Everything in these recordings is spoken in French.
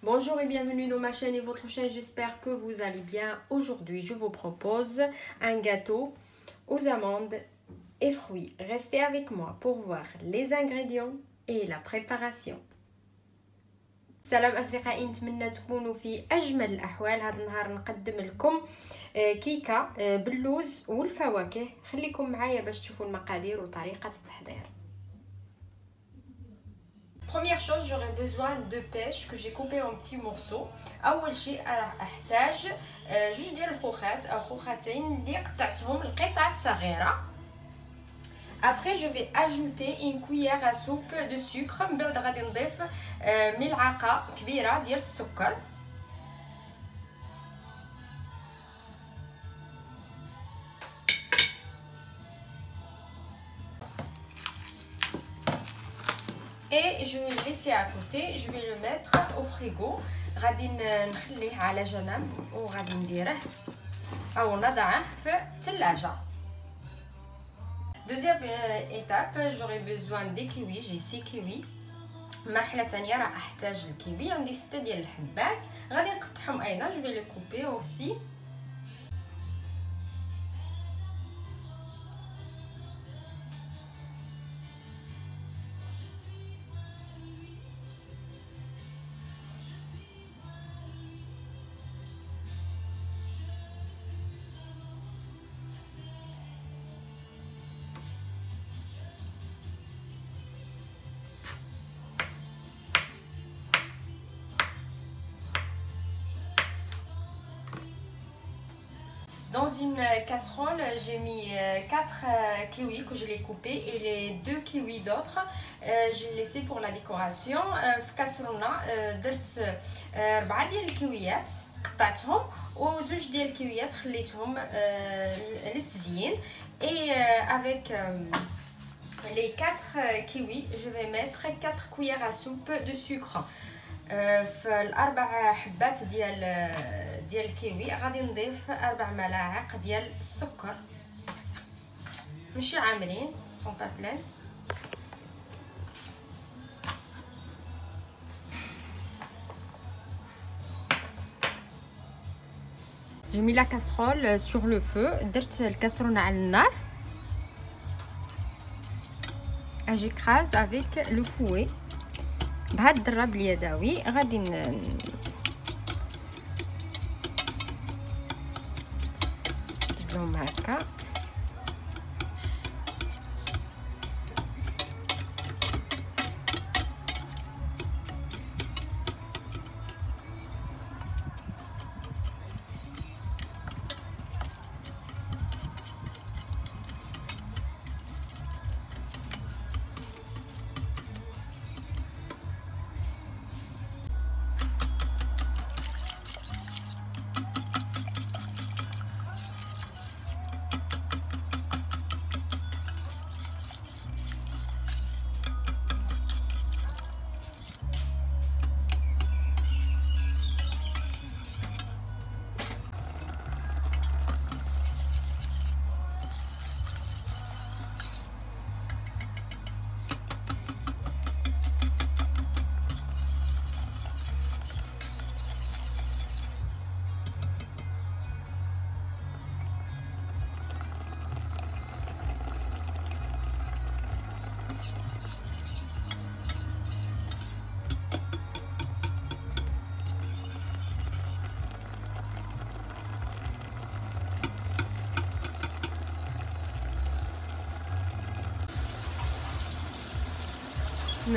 Bonjour et bienvenue dans ma chaîne et votre chaîne, j'espère que vous allez bien. Aujourd'hui, je vous propose un gâteau aux amandes et fruits. Restez avec moi pour voir les ingrédients et la préparation. سلام أصدقائي، نتمنى تكونوا في أجمل الأحوال. هذا النهار نقدم لكم كيكة باللوز والفواكه. خليكم معايا باش تشوفوا المقادير وطريقة التحضير. Première chose, j'aurai besoin de pêche que j'ai coupé en petits morceaux. أول شيء راح أحتاج جوج ديال الخوخات أو خوختين اللي قطعتهم لقطع صغيرة. Après, je vais ajouter une cuillère à soupe de sucre. من بعد غادي نضيف ملعقة كبيرة ديال السكر. Et je vais le laisser à côté. Je vais le mettre au frigo. غادي نخليه على جنب وغادي نديره أو نضعه في الثلاجة. Deuxième étape, j'aurai besoin des kiwis. J'ai 6 kiwis. المرحلة الثانية راح أحتاج الكيوي. عندي 6 ديال الحبات غادي نقطعهم أيضا. Je vais les couper aussi. Dans une casserole, j'ai mis 4 kiwis que je l'ai coupés et les 2 kiwis d'autres, j'ai laissé pour la décoration. في كاسرونه درت 4 ديال الكيويات قطعتهم وزوج ديال الكيويات خليتهم للتزيين. Et avec les 4 kiwis, je vais mettre 4 cuillères à soupe de sucre. في الاربع حبات ديال الكيوي غادي نضيف 4 ملاعق ديال السكر ماشي عامرين سون با بلان. J'ai mis la casserole sur le feu. درت الكاسرونه على النار. j'écrase avec le fouet بهاد الدراب اليدوي. غادي نديرهم هكا.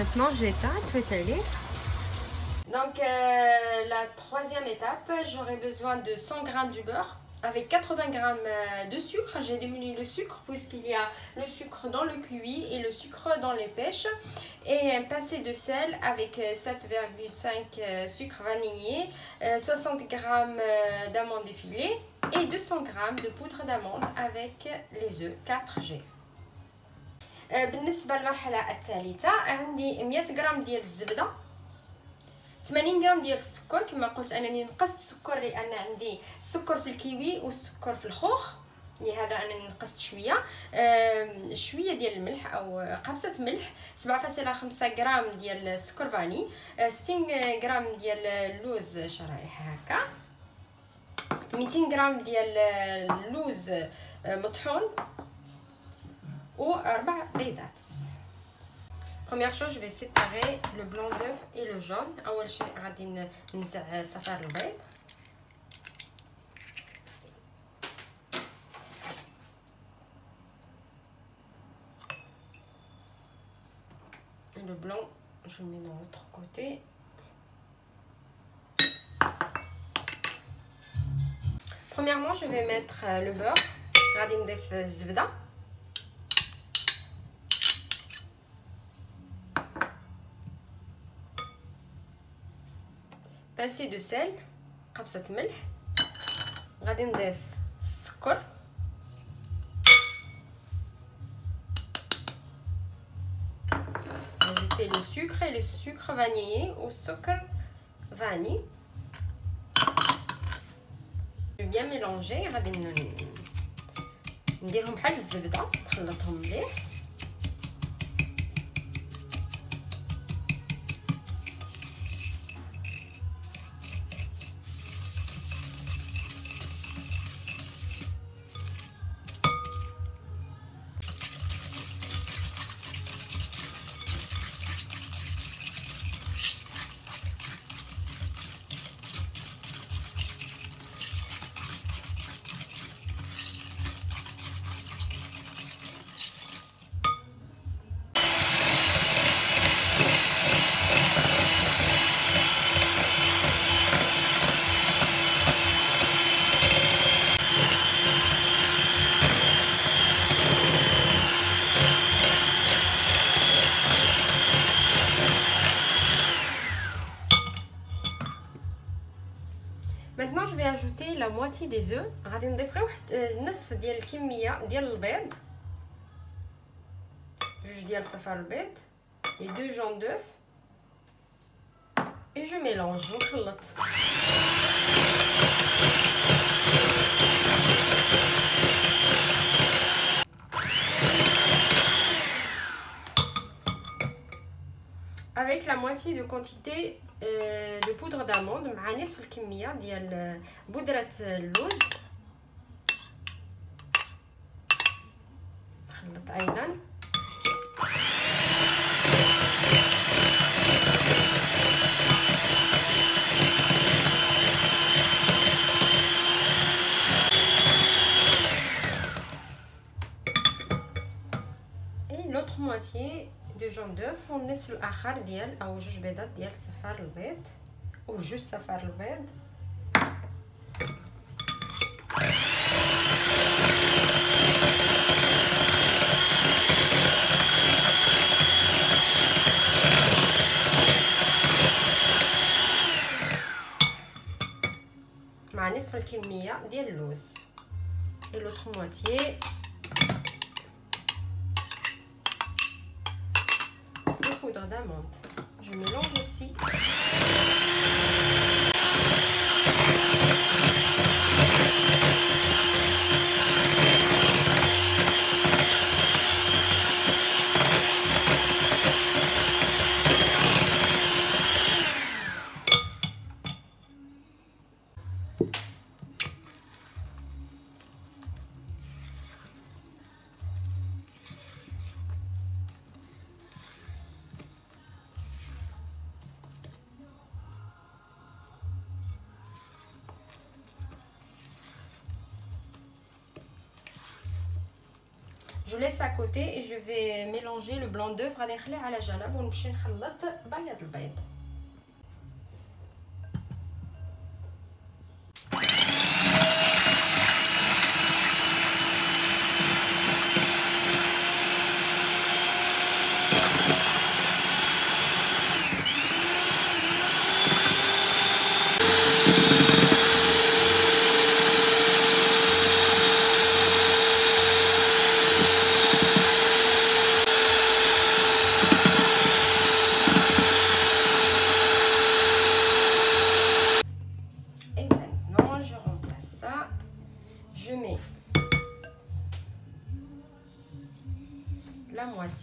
Maintenant j'éteins, tu fais saler. Donc la troisième étape, j'aurai besoin de 100 g de beurre avec 80 g de sucre. J'ai diminué le sucre puisqu'il y a le sucre dans le kiwi et le sucre dans les pêches. Et un pincé de sel avec 7,5 sucre vanillé, 60 g d'amandes effilées et 200 g de poudre d'amande avec les œufs 4G. بالنسبه للمرحله الثالثه عندي 100 غرام ديال الزبده، 80 غرام ديال السكر. كما قلت انني نقصت السكر لان عندي السكر في الكيوي والسكر في الخوخ. لهذا انا نقصت شويه شويه ديال الملح او قبصه ملح، 7.5 غرام ديال السكر فاني، 60 غرام ديال اللوز شرايح هكا، 200 غرام ديال اللوز مطحون، و4 بيضات. Première chose, je vais séparer le blanc d'œuf et le jaune. أول شيء غادي ننزع صفار البيض. Le blanc, je le mets de l'autre côté. Premièrement, je vais mettre le beurre. غادي نضيف الزبدة. pincée de sel، قبصة ملح. غادي نضيف السكر. Ajouter le sucre et le sucre vanillé au sucre vanille. Je vais bien mélanger. غادي نديرهم بحال الزبدة، نخلطهم مليح. Maintenant je vais ajouter la moitié des œufs. غادي نضيف غير واحد النصف ديال الكميه ديال البيض، جوج ديال صفار البيض، les 2 jaunes d'œuf et je mélange. نخلط. avec la moitié de quantité de poudre d'amande مع نصف الكميه ديال بودره اللوز. نخلط ايضا. et l'autre moitié de jaune d'œuf والنصف الاخر ديال او جوج بيضات ديال صفار البيض او جوج صفار البيض. مع نصف الكميه ديال اللوز et l'autre moitié poudre d'amande. Je mélange aussi. Je laisse à côté et je vais mélanger le blanc d'œuf. غادي نخليه على جنب ونمشي نخلط بياض البيض.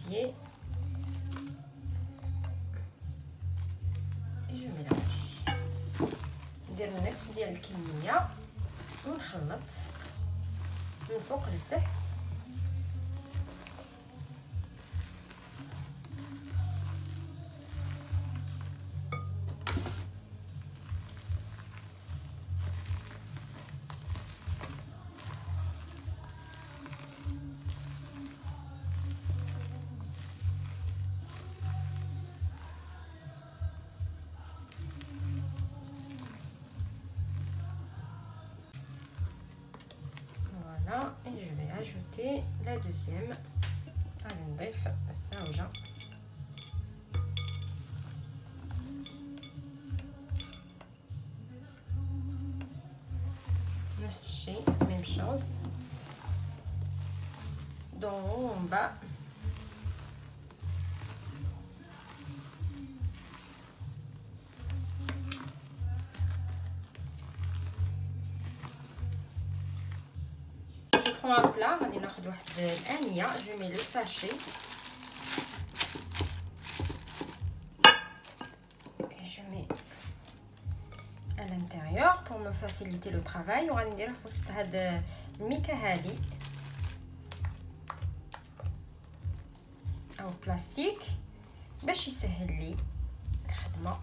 moitié. Et je mélange. ندير النصف ديال الكميه ونخلط من فوق لتحت. Et je vais ajouter la deuxième. Allez, نضيف الزوجة. نفس الشيء, même chose. D'en haut en bas. Un plat, غادي ناخذ واحد الانيه. Je mets le sachet et je mets à l'intérieur pour me faciliter le travail. وغادي ندير في وسط هاد الميكا هادي او بلاستيك باش يسهل لي الخدمه.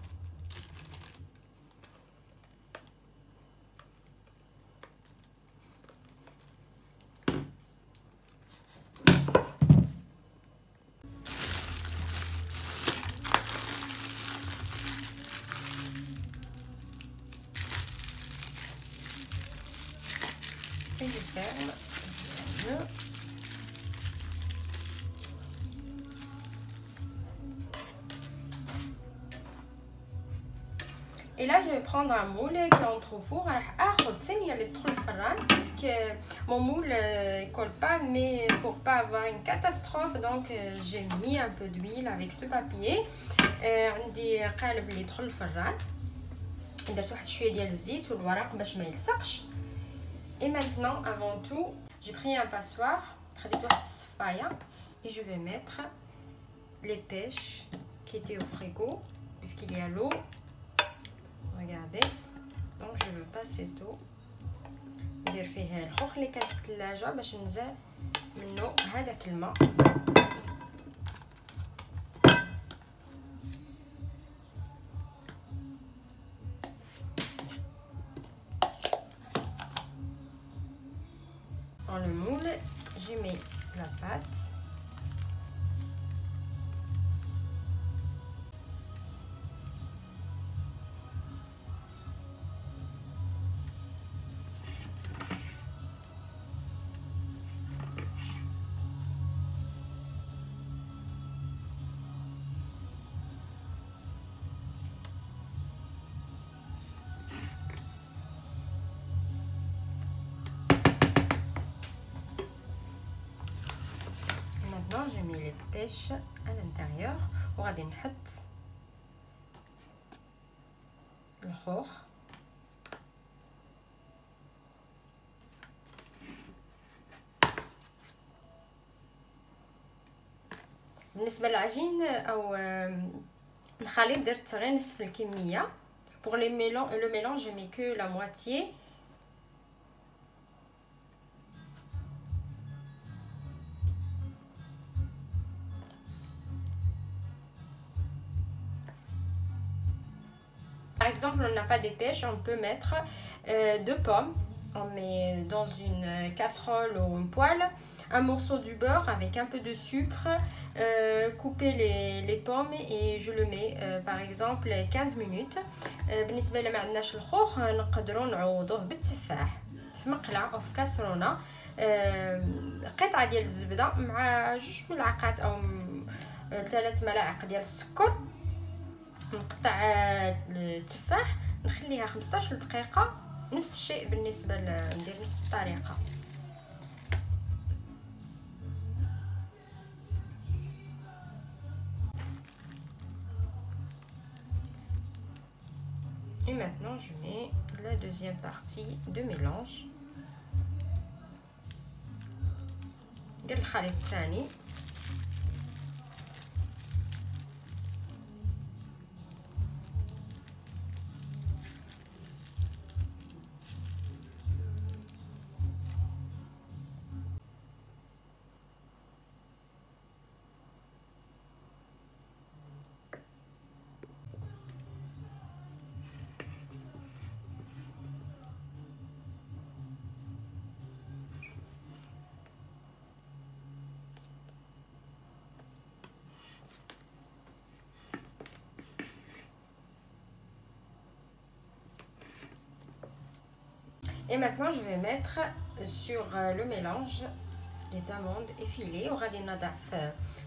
Et je ferme. Et là je vais prendre un moule qui entre au four. راح اخذ صينيه اللي تدخل الفران باسكو mon moule colle pas, mais pour pas avoir une catastrophe donc j'ai mis un peu d'huile avec ce papier. عندي قالب اللي يدخل الفران, درت واحد شويه ديال الزيت والورق باش ما يلصقش. Et maintenant, avant tout, j'ai pris un passoire, et je vais mettre les pêches qui étaient au frigo, puisqu'il y a l'eau. Regardez, donc je veux passer d'eau. ندير فيه الخوخ اللي كان في الثلاجه باش ننزع منه هذاك الماء. Dans le moule, je mets la pâte. Maintenant, je mets les pêches à l'intérieur. وغادي نحط الخوخ. بالنسبة للعجين أو الخليط درت غير نصف الكمية. Pour le mélange, je mets que la moitié. Par exemple, on n'a pas des pêches, on peut mettre 2 pommes. On met dans une casserole ou une poêle un morceau du beurre avec un peu de sucre, couper les pommes et je le mets par exemple 15 minutes. بالنسبة لما عندناش الخوخ نقدروا نعوضوه بالتفاح في مقلة أو في كاسرونة. قطعة ديال الزبدة مع 2 ملعقات أو 3 ملاعق ديال السكر. نقطع التفاح نخليها 15 دقيقة. نفس الشيء بالنسبة ندير نفس الطريقة. Et maintenant je mets la deuxième partie de mélange. ندير الخليط الثاني. Et maintenant je vais mettre sur le mélange les amandes effilées وغادي نضع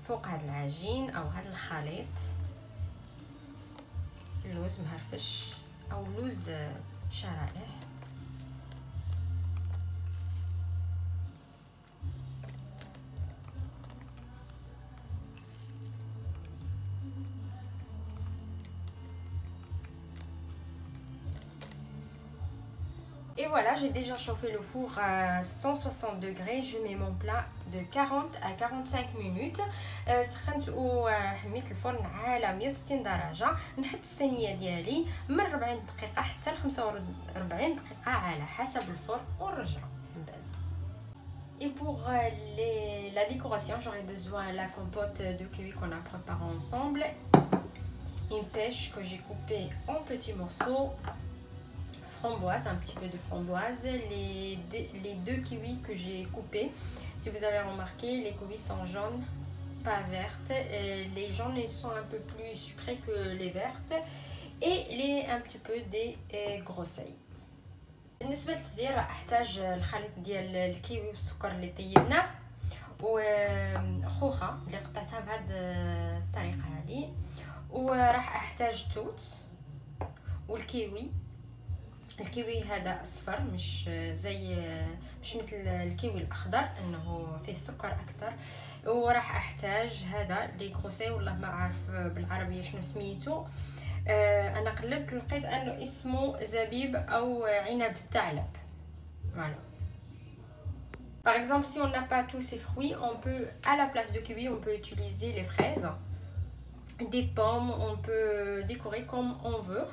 فوق هذا العجين او هذا الخليط لوز مهرفش او لوز شرائح. Et voilà, j'ai déjà chauffé le four à 160 degrés. Je mets mon plat de 40 à 45 minutes. سخنت وحميت الفرن على 160 درجة. نحط الصينية ديالي من 40 دقيقة حتى ل 45 دقيقة على حسب الفرن ونرجعو من بعد. Et pour la décoration, j'aurai besoin de la compote de kiwi qu'on a préparée ensemble. Une pêche que j'ai coupée en petits morceaux. Framboise, un petit peu de framboise, les deux kiwis que j'ai coupés. Si vous avez remarqué, les kiwis sont jaunes, pas vertes. Les jaunes sont un peu plus sucrés que les vertes. Et un petit peu des groseilles. بالنسبة للتزيين راح احتاج الخليط ديال الكيوي والسكر اللي طيبناه وخوخة اللي قطعتها بهذه الطريقة هذه، وراح احتاج توت والكيوي. الكيوي هذا اصفر مش مثل الكيوي الاخضر انه فيه سكر اكثر. وراح احتاج هذا لي غروسي والله ما عارف بالعربيه شنو سميتو. انا قلبت لقيت انه اسمه زبيب او عنب الثعلب. Voilà. Par exemple, si on n'a pas tous ces fruits, on peut, à la place de kiwi, on peut utiliser les fraises, des pommes, on peut décorer comme on veut.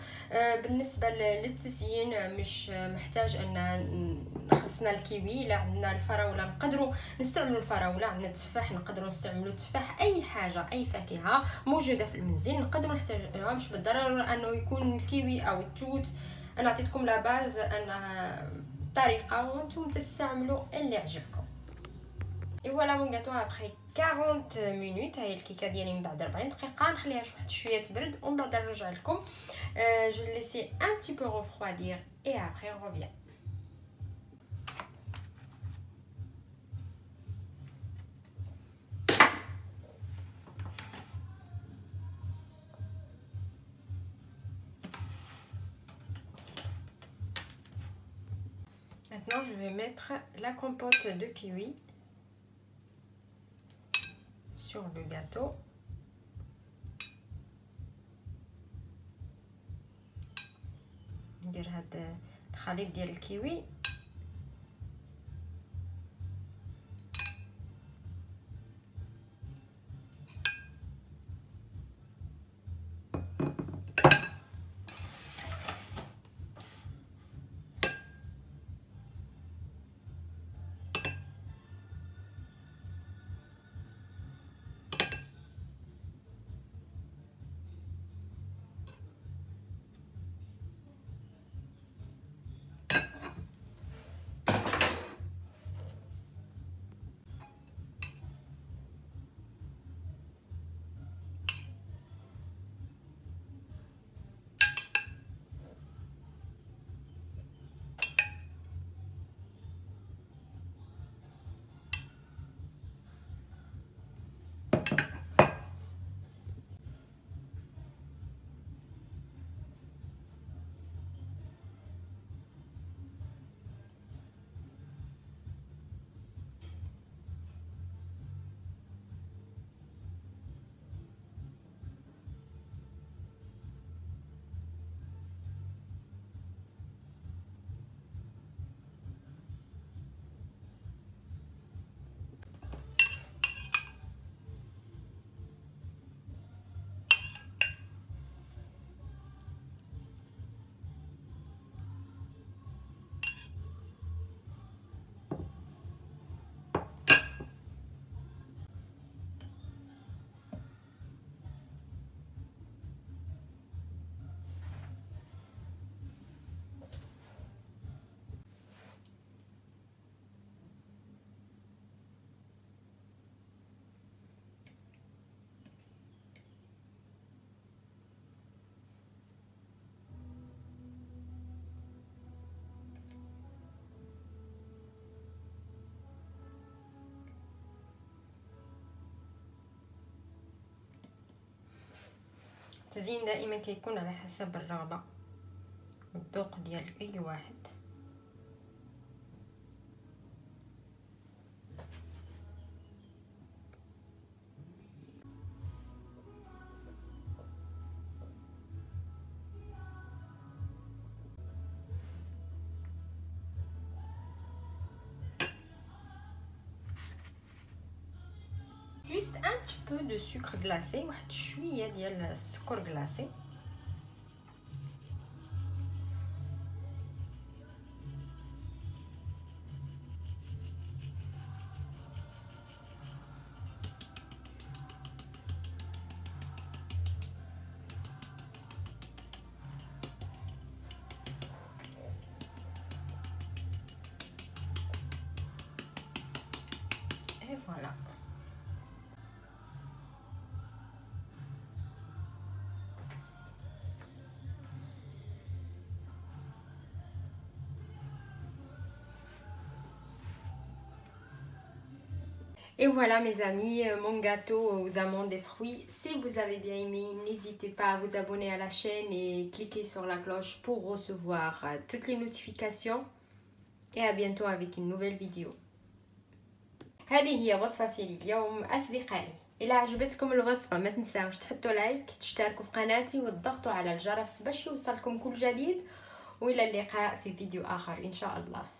بالنسبة للتزيين مش محتاج أن خصنا الكيوي. لا عندنا الفراولة نقدروا نستعملوا الفراولة، عندنا التفاح نقدروا نستعملوا التفاح، أي حاجة أي فاكهة موجودة في المنزل نقدروا نحتاجوها، مش بالضرورة أنه يكون الكيوي أو التوت. أنا عطيتكم لا باز أنها الطريقة وانتم تستعملوا اللي يعجبكم. Et voilà mon gâteau après 40 minutes. هاي الكيكه ديالي من بعد 40 دقيقه نخليها واحد شويه تبرد ومن بعد نرجع لكم. Je vais laisser un petit peu refroidir et après on revient. Maintenant je vais mettre la compote de kiwi sur le gâteau. ندير هذا الخليط ديال الكيوي التزيين دائما كيكون على حسب الرغبه والذوق ديال اي واحد. Juste un petit peu de sucre glacé, واحد شويه ديال السكر glacé. Et voilà. Et voilà mes amis, mon gâteau aux amandes et fruits. Si vous avez bien aimé, n'hésitez pas à vous abonner à la chaîne et cliquer sur la cloche pour recevoir toutes les notifications. Et à bientôt avec une nouvelle vidéo. هذه هي وصفتي اليوم أصدقائي. إذا عجبتكم الوصفة ما تنساوش تحطوا لايك، تشتركوا في قناتي وتضغطوا على الجرس باش يوصلكم كل جديد. وإلى اللقاء في فيديو آخر إن شاء الله.